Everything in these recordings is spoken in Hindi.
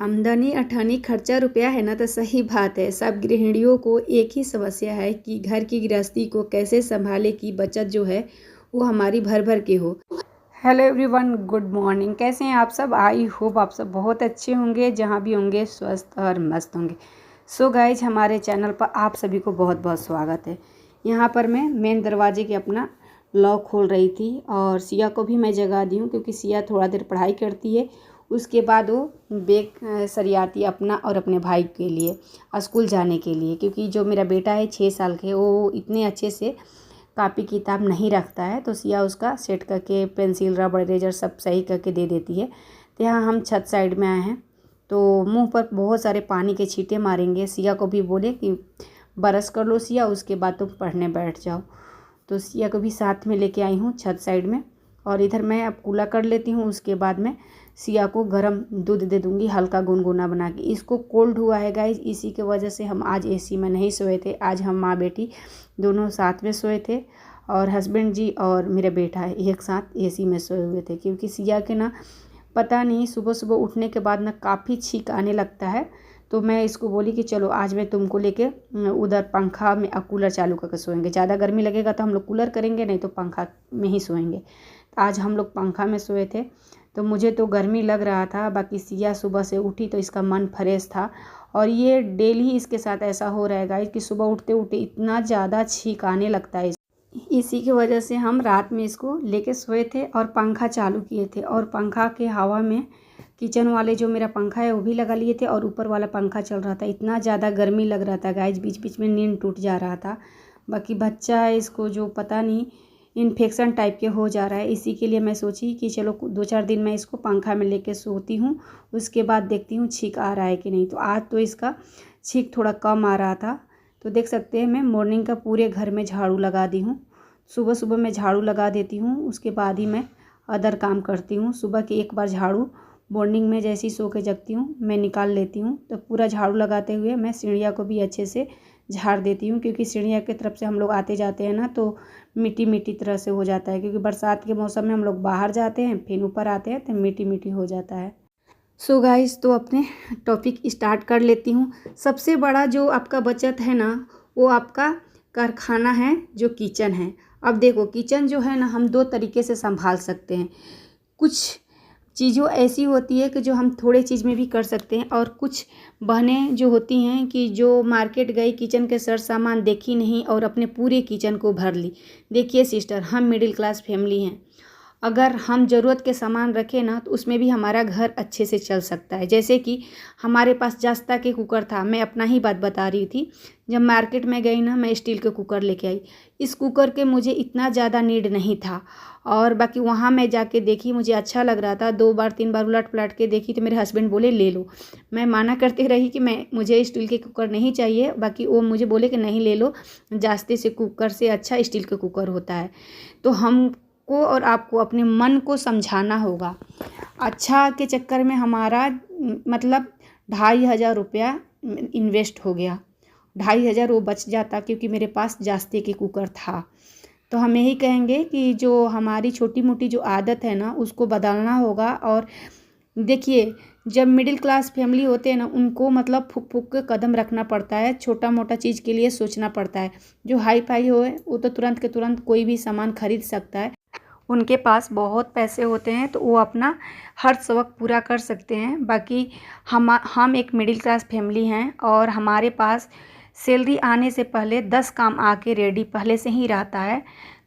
आमदनी अठन्नी खर्चा रुपया है ना, तो सही बात है। सब गृहिणियों को एक ही समस्या है कि घर की गृहस्थी को कैसे संभाले कि बचत जो है वो हमारी भर भर के हो। Hello everyone, good morning. कैसे हैं आप सब? आई होप आप सब बहुत अच्छे होंगे, जहाँ भी होंगे स्वस्थ और मस्त होंगे। सो गाइज, हमारे चैनल पर आप सभी को बहुत बहुत स्वागत है। यहाँ पर मैं मेन दरवाजे के अपना लॉक खोल रही थी और सिया को भी मैं जगा दी हूँ, क्योंकि सिया थोड़ा देर पढ़ाई करती है, उसके बाद वो बैग सरियाती अपना और अपने भाई के लिए स्कूल जाने के लिए। क्योंकि जो मेरा बेटा है 6 साल के, वो इतने अच्छे से कापी किताब नहीं रखता है, तो सिया उसका सेट करके पेंसिल रबड़ इरेजर सब सही करके दे देती है। तो यहाँ हम छत साइड में आए हैं, तो मुंह पर बहुत सारे पानी के छींटे मारेंगे। सिया को भी बोले कि बरस कर लो सिया, उसके बाद तुम पढ़ने बैठ जाओ। तो सिया को भी साथ में लेके आई हूँ छत साइड में, और इधर मैं अब कूला कर लेती हूँ। उसके बाद में सिया को गरम दूध दे दूँगी, हल्का गुनगुना बना के। इसको कोल्ड हुआ है गाइज, इसी के वजह से हम आज एसी में नहीं सोए थे। आज हम माँ बेटी दोनों साथ में सोए थे, और हस्बैंड जी और मेरा बेटा एक साथ एसी में सोए हुए थे। क्योंकि सिया के ना पता नहीं सुबह सुबह उठने के बाद ना काफ़ी छींक आने लगता है। तो मैं इसको बोली कि चलो आज मैं तुमको लेके उधर पंखा में कूलर चालू करके सोएंगे। ज़्यादा गर्मी लगेगा तो हम लोग कूलर करेंगे, नहीं तो पंखा में ही सोएंगे। आज हम लोग पंखा में सोए थे, तो मुझे तो गर्मी लग रहा था। बाकी सिया सुबह से उठी तो इसका मन फ्रेश था, और ये डेली इसके साथ ऐसा हो रहेगा कि सुबह उठते उठते इतना ज़्यादा छींक आने लगता है। इसी की वजह से हम रात में इसको लेके सोए थे और पंखा चालू किए थे, और पंखा के हवा में किचन वाले जो मेरा पंखा है वो भी लगा लिए थे, और ऊपर वाला पंखा चल रहा था। इतना ज़्यादा गर्मी लग रहा था गाइज, बीच बीच में नींद टूट जा रहा था। बाकी बच्चा है, इसको जो पता नहीं इन्फेक्शन टाइप के हो जा रहा है, इसी के लिए मैं सोची कि चलो 2-4 दिन मैं इसको पंखा में लेके सोती हूँ, उसके बाद देखती हूँ छींक आ रहा है कि नहीं। तो आज तो इसका छींक थोड़ा कम आ रहा था। तो देख सकते हैं मैं मॉर्निंग का पूरे घर में झाड़ू लगा दी हूँ। सुबह सुबह मैं झाड़ू लगा देती हूँ, उसके बाद ही मैं अदर काम करती हूँ। सुबह की एक बार झाड़ू मॉर्निंग में जैसे ही सो के जगती हूँ मैं निकाल लेती हूँ। तो पूरा झाड़ू लगाते हुए मैं सीढ़ियाँ को भी अच्छे से झाड़ देती हूँ, क्योंकि सीढ़ियाँ की तरफ से हम लोग आते जाते हैं ना, तो मिट्टी मिट्टी तरह से हो जाता है। क्योंकि बरसात के मौसम में हम लोग बाहर जाते हैं, फिर ऊपर आते हैं तो मिट्टी मिट्टी हो जाता है। सो गाइस, तो अपने टॉपिक स्टार्ट कर लेती हूँ। सबसे बड़ा जो आपका बचत है ना, वो आपका कारखाना है, जो किचन है। अब देखो, किचन जो है ना, हम 2 तरीके से संभाल सकते हैं। कुछ चीज़ों ऐसी होती है कि जो हम थोड़े चीज़ में भी कर सकते हैं, और कुछ बहनें जो होती हैं कि जो मार्केट गई, किचन के सर सामान देखी नहीं और अपने पूरे किचन को भर ली। देखिए सिस्टर, हम मिडिल क्लास फैमिली हैं, अगर हम ज़रूरत के सामान रखें ना, तो उसमें भी हमारा घर अच्छे से चल सकता है। जैसे कि हमारे पास जास्ता के कुकर था, मैं अपना ही बात बता रही थी। जब मार्केट में गई ना, मैं स्टील के कुकर लेके आई। इस कुकर के मुझे इतना ज़्यादा नीड नहीं था, और बाकी वहाँ मैं जाके देखी, मुझे अच्छा लग रहा था। 2 बार 3 बार उलट पलट के देखी, तो मेरे हस्बैंड बोले ले लो। मैं माना करती रही कि मुझे स्टील के कुकर नहीं चाहिए। बाकी वो मुझे बोले कि नहीं ले लो, जास्ते से कुकर से अच्छा स्टील के कुकर होता है। तो हमको और आपको अपने मन को समझाना होगा। अच्छा के चक्कर में हमारा मतलब 2,500 रुपया इन्वेस्ट हो गया। 2,500 वो बच जाता, क्योंकि मेरे पास जास्ते के कुकर था। तो हम यही कहेंगे कि जो हमारी छोटी मोटी जो आदत है ना, उसको बदलना होगा। और देखिए, जब मिडिल क्लास फैमिली होते हैं ना, उनको मतलब फूक फूक के कदम रखना पड़ता है, छोटा मोटा चीज़ के लिए सोचना पड़ता है। जो हाई फाई हो वो तो तुरंत के तुरंत कोई भी सामान खरीद सकता है, उनके पास बहुत पैसे होते हैं, तो वो अपना हर शौक पूरा कर सकते हैं। बाकी हम एक मिडिल क्लास फैमिली हैं, और हमारे पास सैलरी आने से पहले 10 काम आके रेडी पहले से ही रहता है।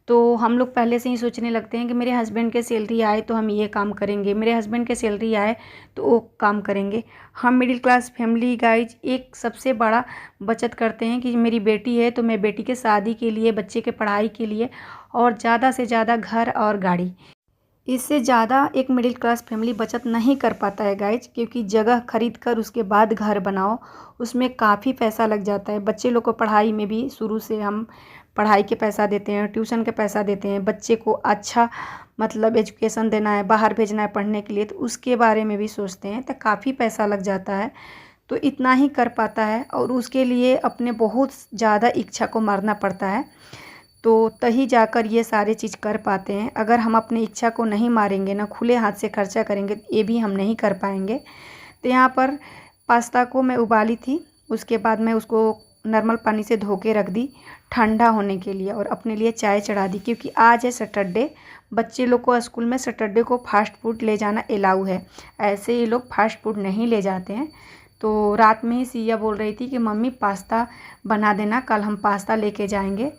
तो हम लोग पहले से ही सोचने लगते हैं कि मेरे हस्बैंड के सैलरी आए तो हम ये काम करेंगे, मेरे हस्बैंड के सैलरी आए तो वो काम करेंगे। हम मिडिल क्लास फैमिली गाइज एक सबसे बड़ा बचत करते हैं कि मेरी बेटी है, तो मैं बेटी के शादी के लिए, बच्चे के पढ़ाई के लिए, और ज़्यादा से ज़्यादा घर और गाड़ी। इससे ज़्यादा एक मिडिल क्लास फैमिली बचत नहीं कर पाता है गाइज, क्योंकि जगह खरीद कर उसके बाद घर बनाओ, उसमें काफ़ी पैसा लग जाता है। बच्चे लोग को पढ़ाई में भी शुरू से हम पढ़ाई के पैसा देते हैं, ट्यूशन के पैसा देते हैं, बच्चे को अच्छा मतलब एजुकेशन देना है, बाहर भेजना है पढ़ने के लिए, तो उसके बारे में भी सोचते हैं, तो काफ़ी पैसा लग जाता है। तो इतना ही कर पाता है, और उसके लिए अपने बहुत ज़्यादा इच्छा को मारना पड़ता है। तो तभी जाकर ये सारे चीज़ कर पाते हैं। अगर हम अपनी इच्छा को नहीं मारेंगे ना, खुले हाथ से खर्चा करेंगे, तो ये भी हम नहीं कर पाएंगे। तो यहाँ पर पास्ता को मैं उबाली थी, उसके बाद मैं उसको नॉर्मल पानी से धो के रख दी ठंडा होने के लिए, और अपने लिए चाय चढ़ा दी, क्योंकि आज है सैटरडे। बच्चे लोग को स्कूल में सैटरडे को फास्ट फूड ले जाना अलाउ है, ऐसे ये लोग फास्ट फूड नहीं ले जाते हैं। तो रात में ही सिया बोल रही थी कि मम्मी पास्ता बना देना, कल हम पास्ता लेके जाएंगे।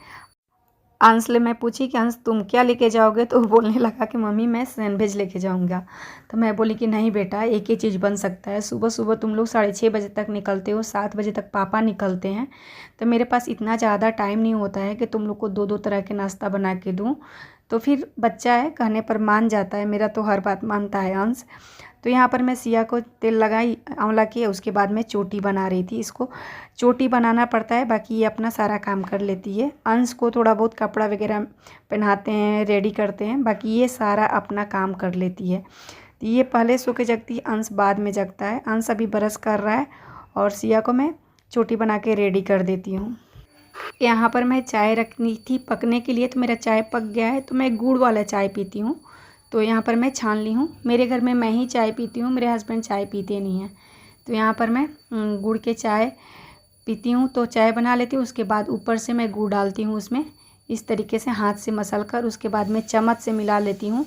अंश से मैं पूछी कि अंश तुम क्या लेके जाओगे, तो वो बोलने लगा कि मम्मी मैं सैंडविच लेके जाऊंगा। तो मैं बोली कि नहीं बेटा, एक ही चीज़ बन सकता है। सुबह सुबह तुम लोग 6:30 बजे तक निकलते हो, 7 बजे तक पापा निकलते हैं, तो मेरे पास इतना ज़्यादा टाइम नहीं होता है कि तुम लोग को 2-2 तरह के नाश्ता बना के दूँ। तो फिर बच्चा है, कहने पर मान जाता है, मेरा तो हर बात मानता है अंश। तो यहाँ पर मैं सिया को तेल लगाई आंवला की, उसके बाद मैं चोटी बना रही थी। इसको चोटी बनाना पड़ता है, बाकी ये अपना सारा काम कर लेती है। अंश को थोड़ा बहुत कपड़ा वगैरह पहनाते हैं, रेडी करते हैं, बाकी ये सारा अपना काम कर लेती है। तो ये पहले सो के जगती है, अंश बाद में जगता है। अंश अभी ब्रश कर रहा है और सिया को मैं चोटी बना के रेडी कर देती हूँ। यहाँ पर मैं चाय रखनी थी पकने के लिए, तो मेरा चाय पक गया है। तो मैं गुड़ वाला चाय पीती हूँ, तो यहाँ पर मैं छान ली हूँ। मेरे घर में मैं ही चाय पीती हूँ, मेरे हस्बैंड चाय पीते नहीं हैं। तो यहाँ पर मैं गुड़ के चाय पीती हूँ, तो चाय बना लेती हूँ। उसके बाद ऊपर से मैं गुड़ डालती हूँ उसमें, इस तरीके से हाथ से मसल कर, उसके बाद मैं चम्मच से मिला लेती हूँ,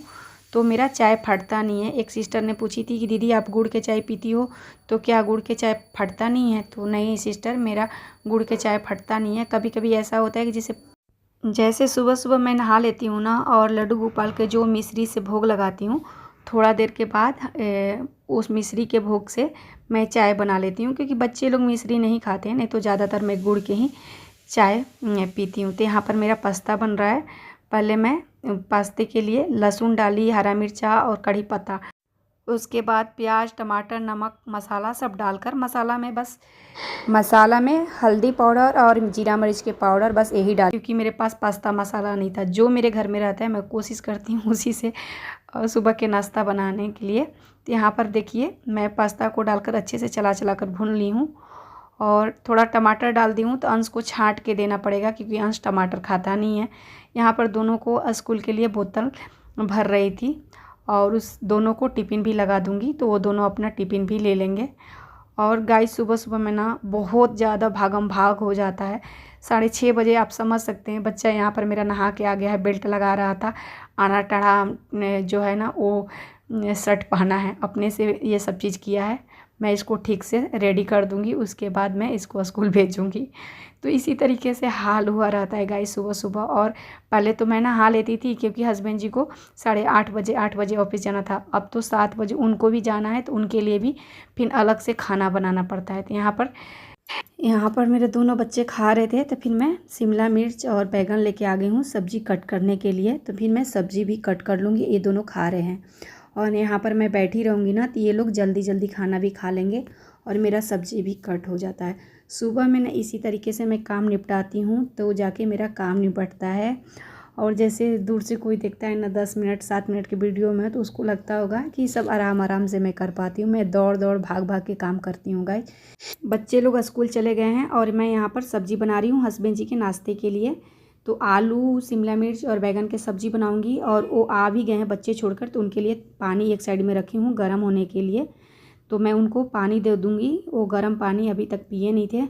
तो मेरा चाय फटता नहीं है। एक सिस्टर ने पूछी थी कि दीदी आप गुड़ के चाय पीती हो, तो क्या गुड़ के चाय फटता नहीं है? तो नहीं सिस्टर, मेरा गुड़ के चाय फटता नहीं है। कभी कभी ऐसा होता है कि जैसे सुबह सुबह मैं नहा लेती हूँ ना, और लड्डू गोपाल के जो मिश्री से भोग लगाती हूँ, थोड़ा देर के बाद उस मिश्री के भोग से मैं चाय बना लेती हूँ, क्योंकि बच्चे लोग मिश्री नहीं खाते हैं, नहीं तो ज़्यादातर मैं गुड़ के ही चाय पीती हूँ। तो यहाँ पर मेरा पास्ता बन रहा है। पहले मैं पास्ते के लिए लहसुन डाली, हरा मिर्चा और कड़ी पत्ता, उसके बाद प्याज, टमाटर, नमक, मसाला सब डालकर, मसाला में हल्दी पाउडर और जीरा मिर्च के पाउडर, बस यही डाल, क्योंकि मेरे पास पास्ता मसाला नहीं था। जो मेरे घर में रहता है मैं कोशिश करती हूँ उसी से सुबह के नाश्ता बनाने के लिए। तो यहाँ पर देखिए मैं पास्ता को डालकर अच्छे से चला चला कर भून ली हूँ, और थोड़ा टमाटर डाल दी हूँ। तो अंश को छाँट के देना पड़ेगा, क्योंकि अंश टमाटर खाता नहीं है। यहाँ पर दोनों को स्कूल के लिए बोतल भर रही थी, और उस दोनों को टिफ़िन भी लगा दूँगी, तो वो दोनों अपना टिफ़िन भी ले लेंगे। और गाइस सुबह सुबह में ना बहुत ज़्यादा भागम भाग हो जाता है। 6:30 बजे आप समझ सकते हैं, बच्चा यहाँ पर मेरा नहा के आ गया है, बेल्ट लगा रहा था, आना टड़ा जो है ना वो शर्ट पहना है, अपने से ये सब चीज़ किया है। मैं इसको ठीक से रेडी कर दूँगी, उसके बाद मैं इसको स्कूल भेजूँगी। तो इसी तरीके से हाल हुआ रहता है गाइस सुबह सुबह। और पहले तो मैं नहा लेती थी, क्योंकि हस्बैंड जी को 8:30 बजे ऑफिस जाना था। अब तो 7 बजे उनको भी जाना है, तो उनके लिए भी फिर अलग से खाना बनाना पड़ता है। तो यहाँ पर मेरे दोनों बच्चे खा रहे थे, तो फिर मैं शिमला मिर्च और बैगन लेके आ गई हूँ सब्ज़ी कट करने के लिए। तो फिर मैं सब्ज़ी भी कट कर लूँगी, ये दोनों खा रहे हैं। और यहाँ पर मैं बैठी रहूँगी ना, तो ये लोग जल्दी जल्दी खाना भी खा लेंगे, और मेरा सब्ज़ी भी कट हो जाता है। सुबह में ना इसी तरीके से मैं काम निपटाती हूँ, तो जाके मेरा काम निपटता है। और जैसे दूर से कोई देखता है ना 10 मिनट 7 मिनट की वीडियो में, तो उसको लगता होगा कि सब आराम आराम से मैं कर पाती हूँ। मैं दौड़ दौड़ भाग भाग के काम करती हूँ गाइस। बच्चे लोग स्कूल चले गए हैं, और मैं यहाँ पर सब्ज़ी बना रही हूँ हस्बैंड जी के नाश्ते के लिए। तो आलू, शिमला मिर्च और बैगन की सब्ज़ी बनाऊँगी, और वो आ भी गए हैं बच्चे छोड़कर, तो उनके लिए पानी एक साइड में रखी हूँ गर्म होने के लिए। तो मैं उनको पानी दे दूँगी, वो गर्म पानी अभी तक पिए नहीं थे।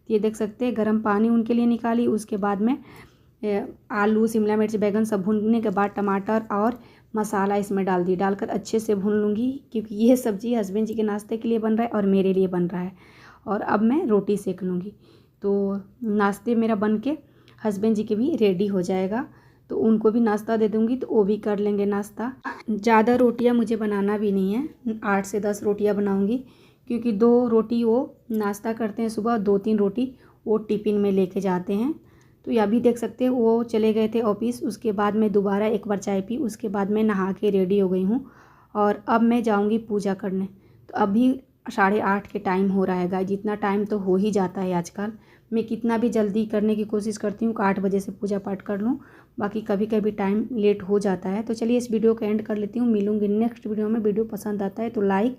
ये देख सकते हैं गर्म पानी उनके लिए निकाली। उसके बाद में आलू, शिमला मिर्च, बैगन सब भूनने के बाद टमाटर और मसाला इसमें डालकर अच्छे से भून लूँगी, क्योंकि ये सब्ज़ी हस्बैंड जी के नाश्ते के लिए बन रहा है और मेरे लिए बन रहा है। और अब मैं रोटी सेक लूँगी, तो नाश्ते मेरा बन के हस्बैंड जी के भी रेडी हो जाएगा, तो उनको भी नाश्ता दे दूँगी, तो वो भी कर लेंगे नाश्ता। ज़्यादा रोटियाँ मुझे बनाना भी नहीं है, 8 से 10 रोटियाँ बनाऊँगी, क्योंकि 2 रोटी वो नाश्ता करते हैं सुबह, 2-3 रोटी वो टिफ़िन में लेके जाते हैं। तो ये अभी देख सकते हैं वो चले गए थे ऑफिस, उसके बाद मैं दोबारा एक बार चाय पी, उसके बाद मैं नहा के रेडी हो गई हूँ, और अब मैं जाऊँगी पूजा करने। तो अभी 8:30 के टाइम हो रहा है गाइस, जितना टाइम तो हो ही जाता है आजकल। मैं कितना भी जल्दी करने की कोशिश करती हूँ कि 8 बजे से पूजा पाठ कर लूँ, बाकी कभी कभी टाइम लेट हो जाता है। तो चलिए इस वीडियो को एंड कर लेती हूँ, मिलूँगी नेक्स्ट वीडियो में। वीडियो पसंद आता है तो लाइक,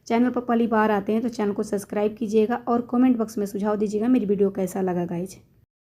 चैनल पर पहली बार आते हैं तो चैनल को सब्सक्राइब कीजिएगा, और कमेंट बॉक्स में सुझाव दीजिएगा मेरी वीडियो कैसा लगा गाइज।